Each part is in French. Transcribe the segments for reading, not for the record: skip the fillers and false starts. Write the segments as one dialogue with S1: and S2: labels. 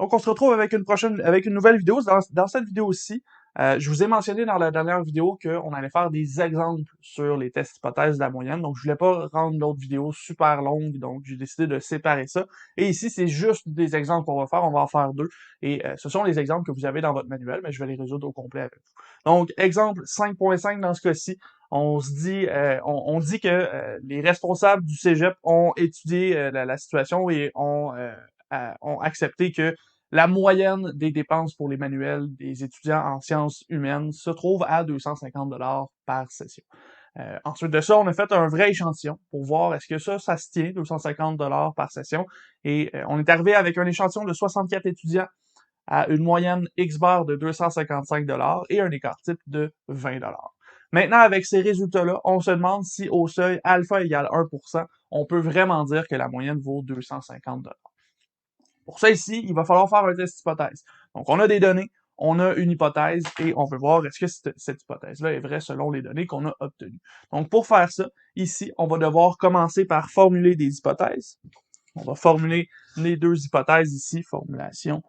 S1: Donc, on se retrouve avec avec une nouvelle vidéo. Dans cette vidéo-ci, je vous ai mentionné dans la dernière vidéo qu'on allait faire des exemples sur les tests hypothèses de la moyenne. Donc, je voulais pas rendre l'autre vidéo super longue, donc j'ai décidé de séparer ça. Et ici, c'est juste des exemples qu'on va faire. On va en faire deux. Et ce sont les exemples que vous avez dans votre manuel, mais je vais les résoudre au complet avec vous. Donc, exemple 5.5 dans ce cas-ci. On dit que les responsables du Cégep ont étudié la situation et ont accepté que la moyenne des dépenses pour les manuels des étudiants en sciences humaines se trouve à 250 $ par session. Ensuite de ça, on a fait un vrai échantillon pour voir est-ce que ça se tient, 250 $ par session. Et on est arrivé avec un échantillon de 64 étudiants à une moyenne X-bar de 255 $ et un écart type de 20 $. Maintenant, avec ces résultats-là, on se demande si au seuil alpha égale 1%, on peut vraiment dire que la moyenne vaut 250 $. Pour ça ici, il va falloir faire un test hypothèse. Donc, on a des données, on a une hypothèse et on veut voir est-ce que cette hypothèse-là est vraie selon les données qu'on a obtenues. Donc, pour faire ça, ici, on va devoir commencer par formuler des hypothèses. On va formuler les deux hypothèses ici, formulation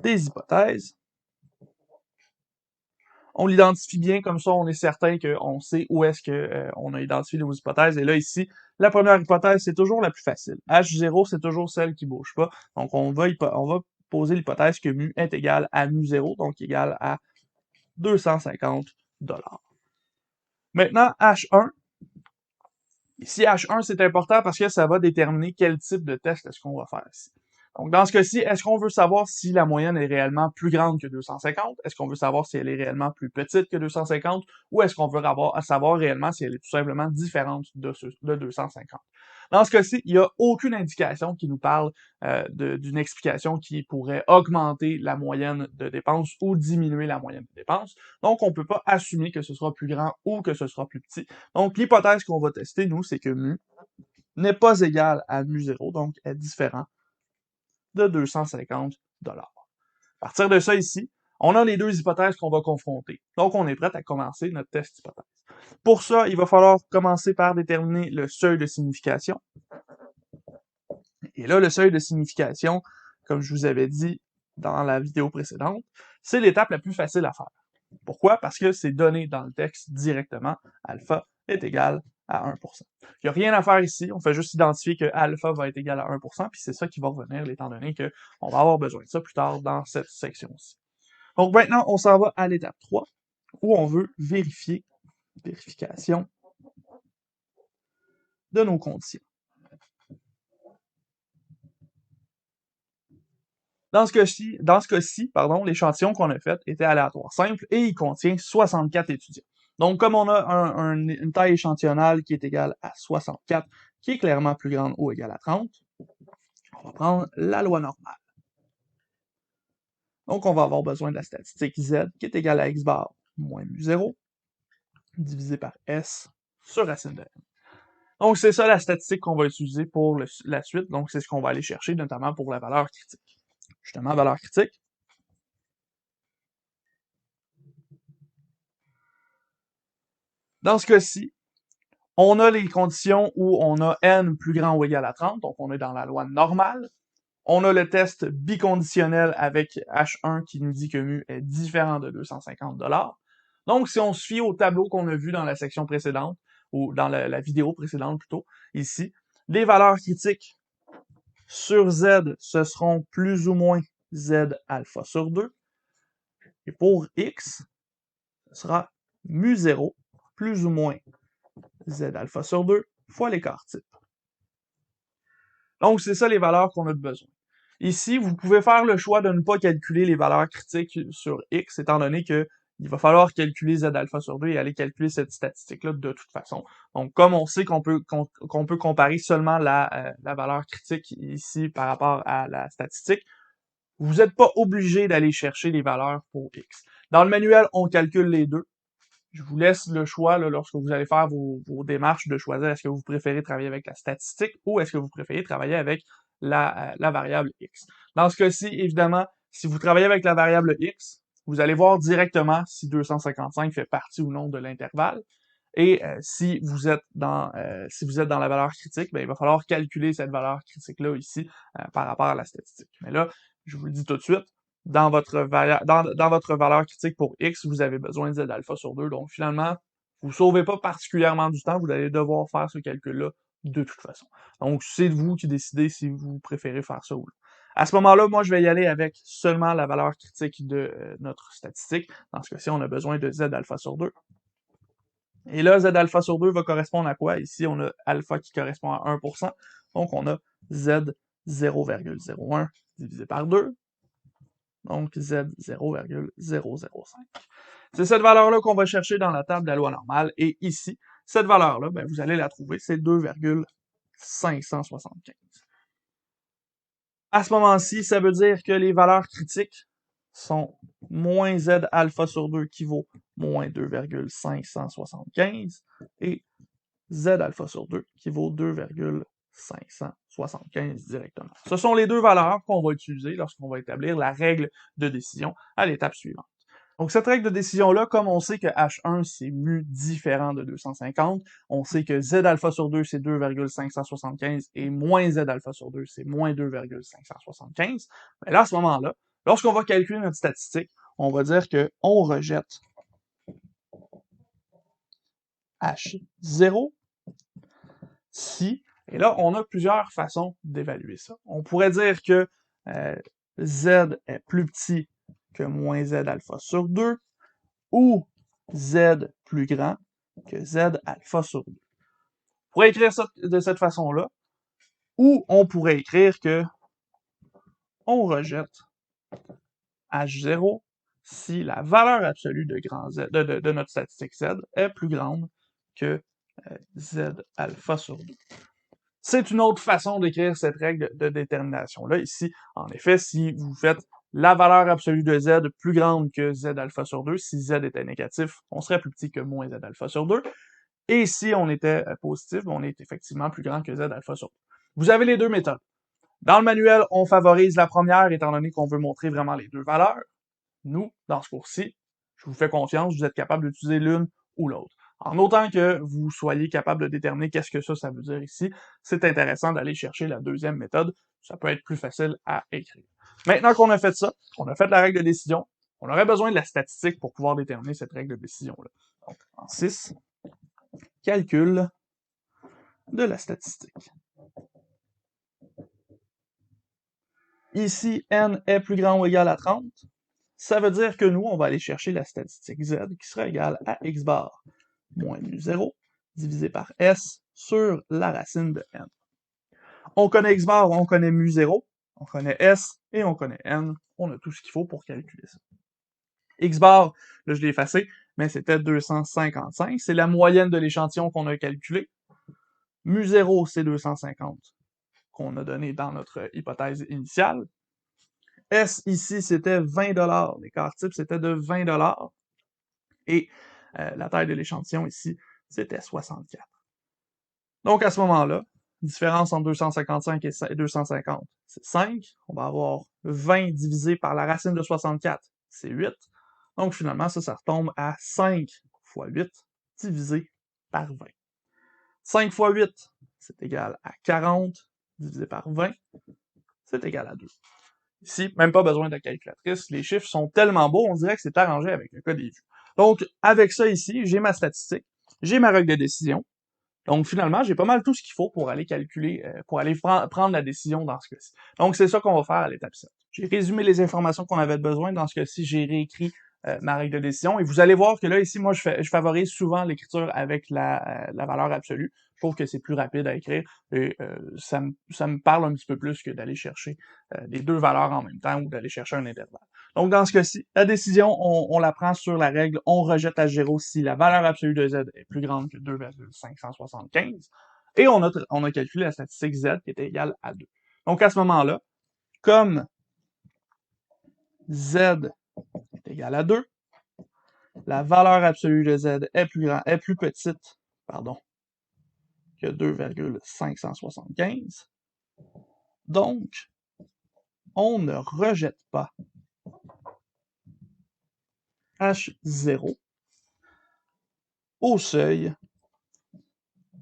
S1: des hypothèses. On l'identifie bien, comme ça on est certain qu'on sait où est-ce qu'on a identifié nos hypothèses. Et là, ici, la première hypothèse, c'est toujours la plus facile. H0, c'est toujours celle qui bouge pas. Donc, on va poser l'hypothèse que mu est égal à mu0, donc égal à 250 $. Maintenant, H1. Ici, H1, c'est important parce que ça va déterminer quel type de test est-ce qu'on va faire ici. Donc, dans ce cas-ci, est-ce qu'on veut savoir si la moyenne est réellement plus grande que 250? Est-ce qu'on veut savoir si elle est réellement plus petite que 250? Ou est-ce qu'on veut savoir réellement si elle est tout simplement différente de 250? Dans ce cas-ci, il n'y a aucune indication qui nous parle d'une explication qui pourrait augmenter la moyenne de dépenses ou diminuer la moyenne de dépenses. Donc, on ne peut pas assumer que ce sera plus grand ou que ce sera plus petit. Donc, l'hypothèse qu'on va tester, nous, c'est que mu n'est pas égal à mu0, donc est différent de 250 $. À partir de ça ici, on a les deux hypothèses qu'on va confronter. Donc, on est prêt à commencer notre test hypothèse. Pour ça, il va falloir commencer par déterminer le seuil de signification. Et là, le seuil de signification, comme je vous avais dit dans la vidéo précédente, c'est l'étape la plus facile à faire. Pourquoi? Parce que c'est donné dans le texte directement. Alpha est égal à 1%. Il n'y a rien à faire ici, on fait juste identifier que alpha va être égal à 1%, puis c'est ça qui va revenir, étant donné qu'on va avoir besoin de ça plus tard dans cette section-ci. Donc maintenant, on s'en va à l'étape 3, où on veut vérification de nos conditions. Dans ce cas-ci, l'échantillon qu'on a fait était aléatoire simple et il contient 64 étudiants. Donc, comme on a une taille échantillonnale qui est égale à 64, qui est clairement plus grande ou égale à 30, on va prendre la loi normale. Donc, on va avoir besoin de la statistique Z qui est égale à x bar moins mu0 divisé par S sur racine de n. Donc, c'est ça la statistique qu'on va utiliser pour la suite. Donc, c'est ce qu'on va aller chercher, notamment pour la valeur critique. Justement, valeur critique. Dans ce cas-ci, on a les conditions où on a n plus grand ou égal à 30, donc on est dans la loi normale. On a le test biconditionnel avec H1 qui nous dit que mu est différent de 250 $. Donc, si on se fie au tableau qu'on a vu dans la section précédente, ou dans la vidéo précédente plutôt, ici, les valeurs critiques sur Z, ce seront plus ou moins Z alpha sur 2. Et pour X, ce sera mu0 plus ou moins Z alpha sur 2 fois l'écart type. Donc, c'est ça les valeurs qu'on a besoin. Ici, vous pouvez faire le choix de ne pas calculer les valeurs critiques sur X, étant donné que il va falloir calculer Z alpha sur 2 et aller calculer cette statistique-là de toute façon. Donc, comme on sait qu'on peut comparer seulement la valeur critique ici par rapport à la statistique, vous n'êtes pas obligé d'aller chercher les valeurs pour X. Dans le manuel, on calcule les deux. Je vous laisse le choix là, lorsque vous allez faire vos démarches de choisir est-ce que vous préférez travailler avec la statistique ou est-ce que vous préférez travailler avec la variable X. Dans ce cas-ci, évidemment, si vous travaillez avec la variable X, vous allez voir directement si 255 fait partie ou non de l'intervalle. Et si vous êtes dans la valeur critique, ben, il va falloir calculer cette valeur critique-là ici par rapport à la statistique. Mais là, je vous le dis tout de suite, dans votre valeur critique pour X, vous avez besoin de Z alpha sur 2. Donc finalement, vous ne sauvez pas particulièrement du temps, vous allez devoir faire ce calcul-là de toute façon. Donc c'est vous qui décidez si vous préférez faire ça ou non. À ce moment-là, moi, je vais y aller avec seulement la valeur critique de notre statistique. Dans ce cas-ci, on a besoin de Z alpha sur 2. Et là, Z alpha sur 2 va correspondre à quoi? Ici, on a alpha qui correspond à 1%. Donc, on a Z 0,01 divisé par 2. Donc, Z 0,005. C'est cette valeur-là qu'on va chercher dans la table de la loi normale. Et ici, cette valeur-là, ben, vous allez la trouver, c'est 2,575. À ce moment-ci, ça veut dire que les valeurs critiques sont moins Z alpha sur 2 qui vaut moins 2,575 et Z alpha sur 2 qui vaut 2,575 directement. Ce sont les deux valeurs qu'on va utiliser lorsqu'on va établir la règle de décision à l'étape suivante. Donc, cette règle de décision-là, comme on sait que H1, c'est mu différent de 250, on sait que Z alpha sur 2, c'est 2,575 et moins Z alpha sur 2, c'est moins 2,575. Mais là, à ce moment-là, lorsqu'on va calculer notre statistique, on va dire qu'on rejette H0 si, et là, on a plusieurs façons d'évaluer ça. On pourrait dire que Z est plus petit que moins Z alpha sur 2, ou Z plus grand que Z alpha sur 2. On pourrait écrire ça de cette façon-là, ou on pourrait écrire que on rejette H0 si la valeur absolue de, grand Z, de notre statistique Z est plus grande que Z alpha sur 2. C'est une autre façon d'écrire cette règle de détermination-là. Ici, en effet, si vous faites la valeur absolue de Z plus grande que Z alpha sur 2, si Z était négatif, on serait plus petit que moins Z alpha sur 2. Et si on était positif, on est effectivement plus grand que Z alpha sur 2. Vous avez les deux méthodes. Dans le manuel, on favorise la première, étant donné qu'on veut montrer vraiment les deux valeurs. Nous, dans ce cours-ci, je vous fais confiance, vous êtes capable d'utiliser l'une ou l'autre. En autant que vous soyez capable de déterminer qu'est-ce que ça veut dire ici, c'est intéressant d'aller chercher la deuxième méthode. Ça peut être plus facile à écrire. Maintenant qu'on a fait ça, on a fait la règle de décision, on aurait besoin de la statistique pour pouvoir déterminer cette règle de décision-là. Donc, en 6, calcul de la statistique. Ici, n est plus grand ou égal à 30. Ça veut dire que nous, on va aller chercher la statistique z qui sera égale à x bar moins mu 0 divisé par s sur la racine de n. On connaît x bar, on connaît mu 0, on connaît s et on connaît n. On a tout ce qu'il faut pour calculer ça. X bar, là je l'ai effacé, mais c'était 255. C'est la moyenne de l'échantillon qu'on a calculé. Mu 0, c'est 250 qu'on a donné dans notre hypothèse initiale. S ici, c'était 20$. L'écart type, c'était de 20$. Et la taille de l'échantillon ici, c'était 64. Donc à ce moment-là, différence entre 255 et 250, c'est 5. On va avoir 20 divisé par la racine de 64, c'est 8. Donc finalement, ça retombe à 5 fois 8 divisé par 20. 5 fois 8, c'est égal à 40 divisé par 20, c'est égal à 2. Ici, même pas besoin de calculatrice, les chiffres sont tellement beaux, on dirait que c'est arrangé avec le cas des vues. Donc, avec ça ici, j'ai ma statistique, j'ai ma règle de décision. Donc, finalement, j'ai pas mal tout ce qu'il faut pour aller calculer, pour aller prendre la décision dans ce cas-ci. Donc, c'est ça qu'on va faire à l'étape 7. J'ai résumé les informations qu'on avait besoin. Dans ce cas-ci, j'ai réécrit ma règle de décision. Et vous allez voir que là, ici, moi, je favorise souvent l'écriture avec la valeur absolue. Je trouve que c'est plus rapide à écrire et ça me parle un petit peu plus que d'aller chercher les deux valeurs en même temps ou d'aller chercher un intervalle. Donc, dans ce cas-ci, la décision, on la prend sur la règle, on rejette H0 si la valeur absolue de Z est plus grande que 2,575. Et on a calculé la statistique Z qui était égale à 2. Donc, à ce moment-là, comme Z est égal à 2, la valeur absolue de Z est plus petite, que 2,575. Donc, on ne rejette pas H0 au seuil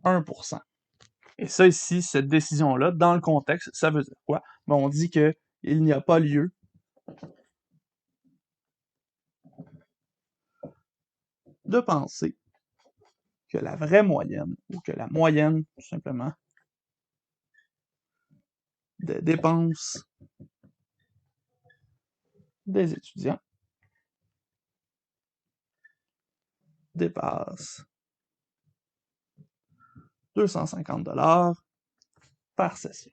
S1: 1%. Et ça ici, cette décision-là, dans le contexte, ça veut dire quoi? Ben, on dit qu'il n'y a pas lieu de penser que la vraie moyenne, ou que la moyenne, tout simplement, des dépenses des étudiants dépasse 250$ par session.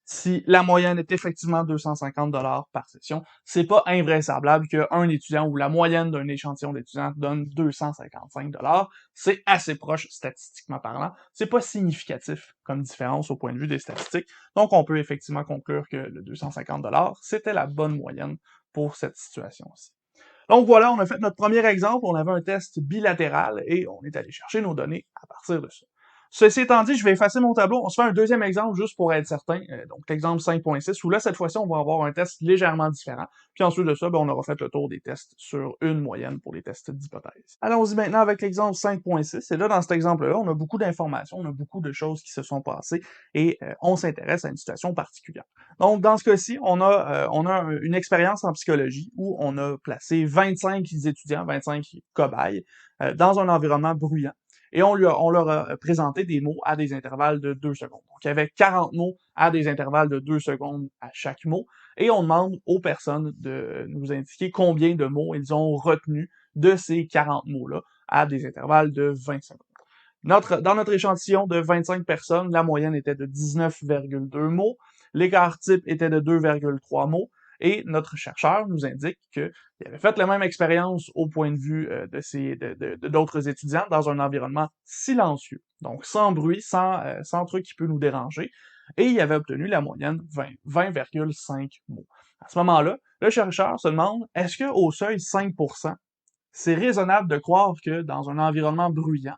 S1: Si la moyenne est effectivement 250$ par session, c'est pas invraisemblable qu'un étudiant ou la moyenne d'un échantillon d'étudiants donne 255$. C'est assez proche statistiquement parlant. C'est pas significatif comme différence au point de vue des statistiques. Donc, on peut effectivement conclure que le 250$, c'était la bonne moyenne pour cette situation-ci. Donc voilà, on a fait notre premier exemple, on avait un test bilatéral et on est allé chercher nos données à partir de ça. Ceci étant dit, je vais effacer mon tableau. On se fait un deuxième exemple juste pour être certain. Donc l'exemple 5.6, où là, cette fois-ci, on va avoir un test légèrement différent. Puis ensuite de ça, on aura fait le tour des tests sur une moyenne pour les tests d'hypothèse. Allons-y maintenant avec l'exemple 5.6. Et là, dans cet exemple-là, on a beaucoup d'informations, on a beaucoup de choses qui se sont passées et on s'intéresse à une situation particulière. Donc, dans ce cas-ci, on a une expérience en psychologie où on a placé 25 étudiants, 25 cobayes, dans un environnement bruyant. Et on leur a présenté des mots à des intervalles de 2 secondes. Donc, il y avait 40 mots à des intervalles de 2 secondes à chaque mot. Et on demande aux personnes de nous indiquer combien de mots ils ont retenu de ces 40 mots-là à des intervalles de 20 secondes. Dans notre échantillon de 25 personnes, la moyenne était de 19,2 mots. L'écart type était de 2,3 mots. Et notre chercheur nous indique qu'il avait fait la même expérience au point de vue d'autres étudiants dans un environnement silencieux, donc sans bruit, sans truc qui peut nous déranger, et il avait obtenu la moyenne 20,5 mots. À ce moment-là, le chercheur se demande, est-ce qu'au seuil 5%, c'est raisonnable de croire que dans un environnement bruyant,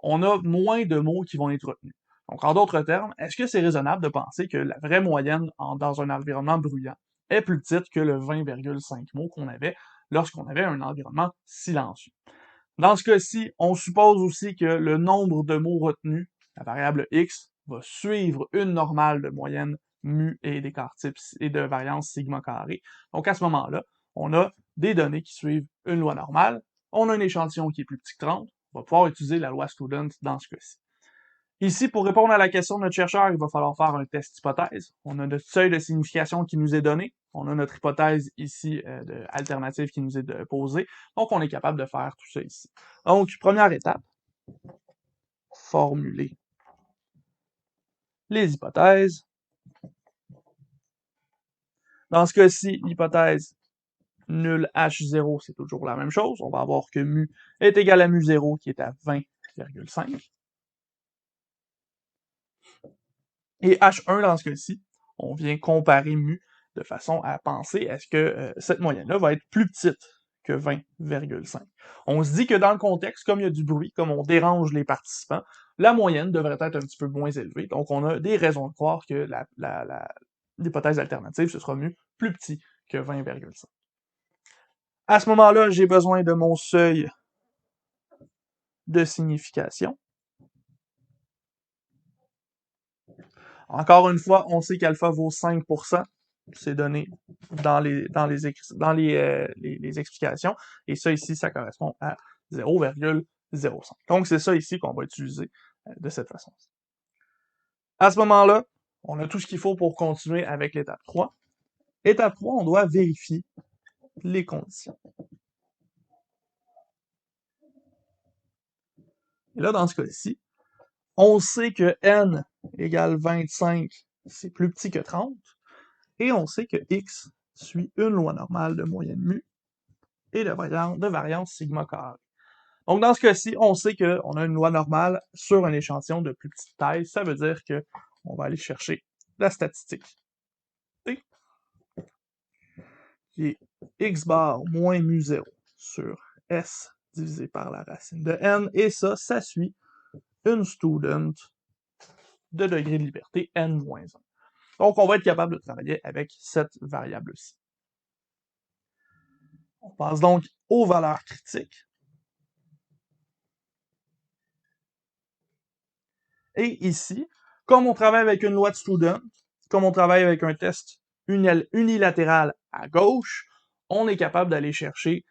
S1: on a moins de mots qui vont être retenus? Donc, en d'autres termes, est-ce que c'est raisonnable de penser que la vraie moyenne dans un environnement bruyant est plus petite que le 20,5 mots qu'on avait lorsqu'on avait un environnement silencieux? Dans ce cas-ci, on suppose aussi que le nombre de mots retenus, la variable x, va suivre une normale de moyenne mu et d'écart type et de variance sigma carré. Donc à ce moment-là, on a des données qui suivent une loi normale, on a un échantillon qui est plus petit que 30, on va pouvoir utiliser la loi Student dans ce cas-ci. Ici, pour répondre à la question de notre chercheur, il va falloir faire un test hypothèse. On a notre seuil de signification qui nous est donné. On a notre hypothèse ici alternative qui nous est posée. Donc, on est capable de faire tout ça ici. Donc, première étape, formuler les hypothèses. Dans ce cas-ci, l'hypothèse nulle H0, c'est toujours la même chose. On va avoir que mu est égal à mu0 qui est à 20,5. Et H1, dans ce cas-ci, on vient comparer mu de façon à penser est-ce que cette moyenne-là va être plus petite que 20,5. On se dit que dans le contexte, comme il y a du bruit, comme on dérange les participants, la moyenne devrait être un petit peu moins élevée. Donc, on a des raisons de croire que l'hypothèse alternative, ce sera mu plus petit que 20,5. À ce moment-là, j'ai besoin de mon seuil de signification. Encore une fois, on sait qu'alpha vaut 5%. C'est donné dans les explications. Et ça ici, ça correspond à 0,05. Donc, c'est ça ici qu'on va utiliser de cette façon. À ce moment-là, on a tout ce qu'il faut pour continuer avec l'étape 3. Étape 3, on doit vérifier les conditions. Et là, dans ce cas-ci, on sait que n égale 25, c'est plus petit que 30. Et on sait que x suit une loi normale de moyenne mu et de variance sigma carré. Donc, dans ce cas-ci, on sait qu'on a une loi normale sur un échantillon de plus petite taille. Ça veut dire qu'on va aller chercher la statistique T, qui est x bar moins mu 0 sur S divisé par la racine de n. Et ça suit une student de degré de liberté n-1. Donc, on va être capable de travailler avec cette variable-ci. On passe donc aux valeurs critiques. Et ici, comme on travaille avec une loi de Student, comme on travaille avec un test unilatéral à gauche, on est capable d'aller chercher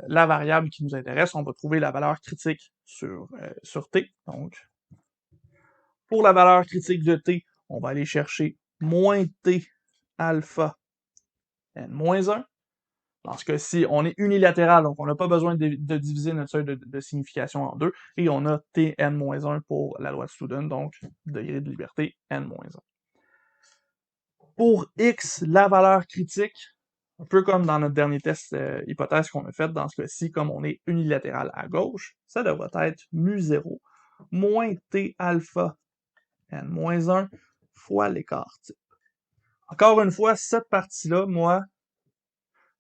S1: la variable qui nous intéresse. On va trouver la valeur critique sur t. Donc, pour la valeur critique de t, on va aller chercher moins t alpha n-1. Dans ce cas-ci, on est unilatéral, donc on n'a pas besoin de diviser notre seuil de signification en deux, et on a Tn-1 pour la loi de Student, donc degré de liberté n-1. Pour x, la valeur critique, un peu comme dans notre dernier test hypothèse qu'on a fait, dans ce cas-ci, comme on est unilatéral à gauche, ça devrait être mu0 moins t alpha n-1 fois l'écart type. Encore une fois, cette partie-là, moi,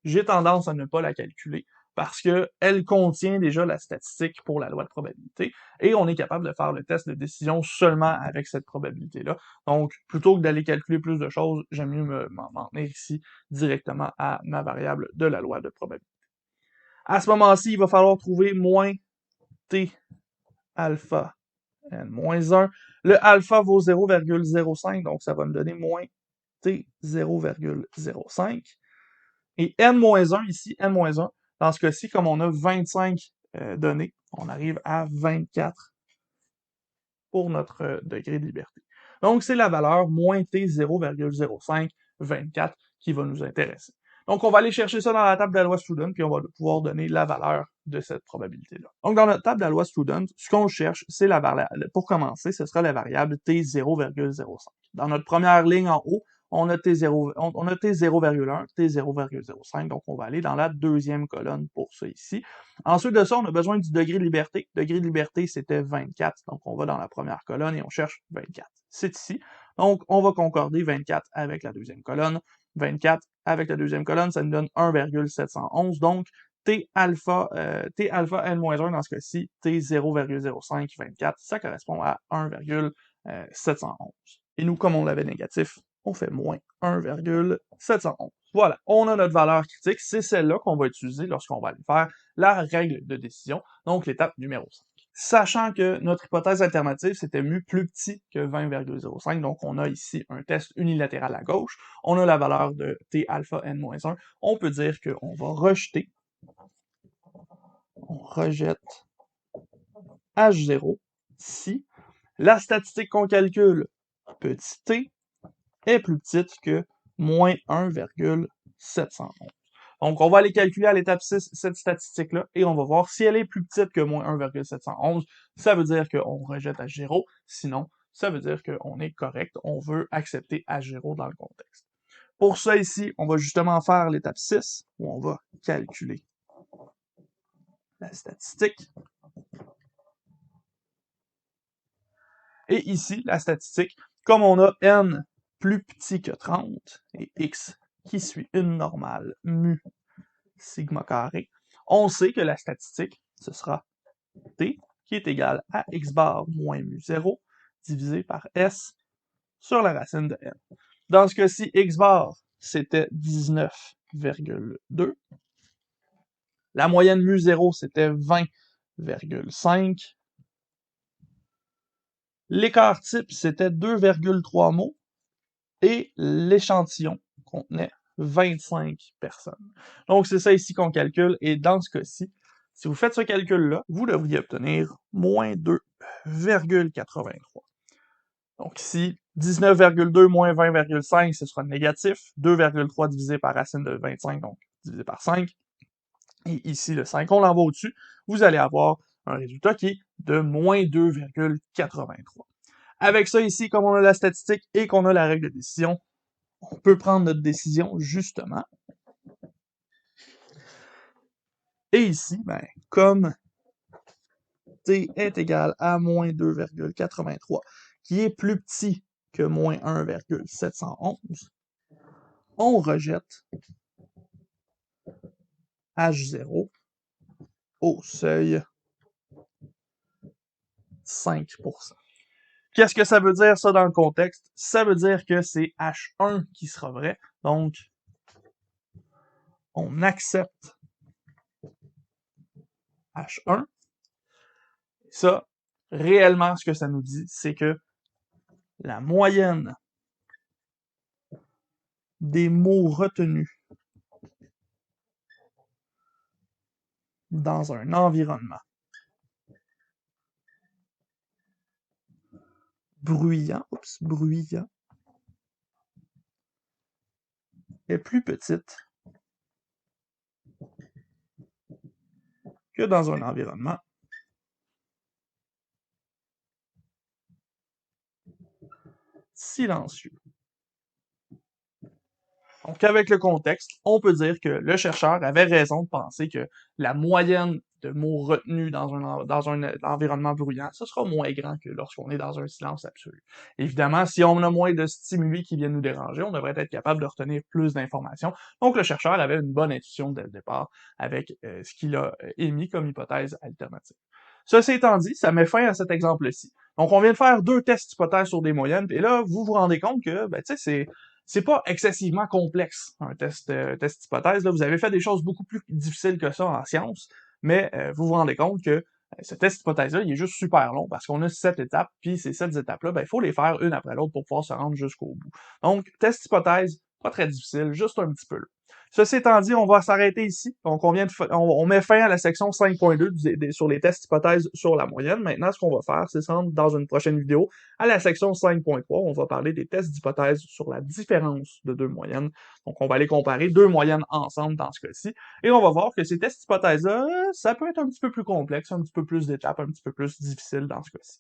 S1: j'ai tendance à ne pas la calculer parce qu'elle contient déjà la statistique pour la loi de probabilité et on est capable de faire le test de décision seulement avec cette probabilité-là. Donc, plutôt que d'aller calculer plus de choses, j'aime mieux m'en tenir ici directement à ma variable de la loi de probabilité. À ce moment-ci, il va falloir trouver moins t alpha n-1. Le alpha vaut 0,05, donc ça va me donner moins t 0,05. Et n-1 ici, n-1, dans ce cas-ci, comme on a 25 données, on arrive à 24 pour notre degré de liberté. Donc, c'est la valeur moins t 0,05, 24 qui va nous intéresser. Donc, on va aller chercher ça dans la table de la loi Student, puis on va pouvoir donner la valeur de cette probabilité-là. Donc, dans notre table de la loi Student, ce qu'on cherche, c'est la variable, pour commencer, ce sera la variable t 0,05. Dans notre première ligne en haut, on a t0,1, t 0,05, donc on va aller dans la deuxième colonne pour ça ici. Ensuite de ça, on a besoin du degré de liberté. Degré de liberté, c'était 24, donc on va dans la première colonne et on cherche 24. C'est ici. Donc, on va concorder 24 avec la deuxième colonne. 24 avec la deuxième colonne, ça nous donne 1,711, donc T alpha n-1 dans ce cas-ci, T 0,05, 24, ça correspond à 1,711. Et nous, comme on l'avait négatif, on fait moins 1,711. Voilà, on a notre valeur critique, c'est celle-là qu'on va utiliser lorsqu'on va aller faire la règle de décision, donc l'étape numéro 5. Sachant que notre hypothèse alternative, c'était mu plus petit que 20,05, donc on a ici un test unilatéral à gauche, on a la valeur de T alpha n-1, on peut dire qu'on va rejeter, on rejette H0 si la statistique qu'on calcule, petit t, est plus petite que moins 1,711. Donc, on va aller calculer à l'étape 6 cette statistique-là et on va voir si elle est plus petite que moins 1,711. Ça veut dire qu'on rejette H0. Sinon, ça veut dire qu'on est correct. On veut accepter H0 dans le contexte. Pour ça ici, on va justement faire l'étape 6 où on va calculer la statistique. Et ici, la statistique, comme on a n plus petit que 30 et x qui suit une normale mu sigma carré, on sait que la statistique, ce sera t qui est égal à x bar moins mu 0 divisé par s sur la racine de n. Dans ce cas-ci, x bar, c'était 19,2. La moyenne mu 0, c'était 20,5. L'écart type, c'était 2,3 mots. Et l'échantillon contenait 25 personnes. Donc, c'est ça ici qu'on calcule, et dans ce cas-ci, si vous faites ce calcul-là, vous devriez obtenir moins 2,83. Donc ici, 19,2 moins 20,5, ce sera négatif. 2,3 divisé par racine de 25, donc divisé par 5. Et ici, le 5, on l'envoie au-dessus. Vous allez avoir un résultat qui est de moins 2,83. Avec ça ici, comme on a la statistique et qu'on a la règle de décision, on peut prendre notre décision justement. Et ici, ben, comme t est égal à moins 2,83, qui est plus petit que moins 1,711, on rejette H0 au seuil 5%. Qu'est-ce que ça veut dire, ça, dans le contexte? Ça veut dire que c'est H1 qui sera vrai. Donc, on accepte H1. Ça, réellement, ce que ça nous dit, c'est que la moyenne des mots retenus dans un environnement bruyant est plus petite que dans un environnement silencieux. Donc, avec le contexte, on peut dire que le chercheur avait raison de penser que la moyenne de mots retenus dans un environnement bruyant, ce sera moins grand que lorsqu'on est dans un silence absolu. Évidemment, si on a moins de stimuli qui viennent nous déranger, on devrait être capable de retenir plus d'informations. Donc, le chercheur avait une bonne intuition dès le départ avec ce qu'il a émis comme hypothèse alternative. Ceci étant dit, ça met fin à cet exemple-ci. Donc, on vient de faire 2 tests hypothèses sur des moyennes, et là, vous vous rendez compte que, ben, tu sais, c'est pas excessivement complexe, un test hypothèse. Là, vous avez fait des choses beaucoup plus difficiles que ça en sciences, mais vous vous rendez compte que ce test hypothèse-là, il est juste super long parce qu'on a 7 étapes, puis ces 7 étapes-là, ben, il faut les faire une après l'autre pour pouvoir se rendre jusqu'au bout. Donc, test hypothèse, pas très difficile, juste un petit peu long. Ceci étant dit, on va s'arrêter ici. Donc, on met fin à la section 5.2 sur les tests hypothèses sur la moyenne. Maintenant, ce qu'on va faire, c'est se rendre dans une prochaine vidéo à la section 5.3. On va parler des tests d'hypothèse sur la différence de deux moyennes. Donc, on va aller comparer deux moyennes ensemble dans ce cas-ci. Et on va voir que ces tests d'hypothèse-là, ça peut être un petit peu plus complexe, un petit peu plus d'étapes, un petit peu plus difficile dans ce cas-ci.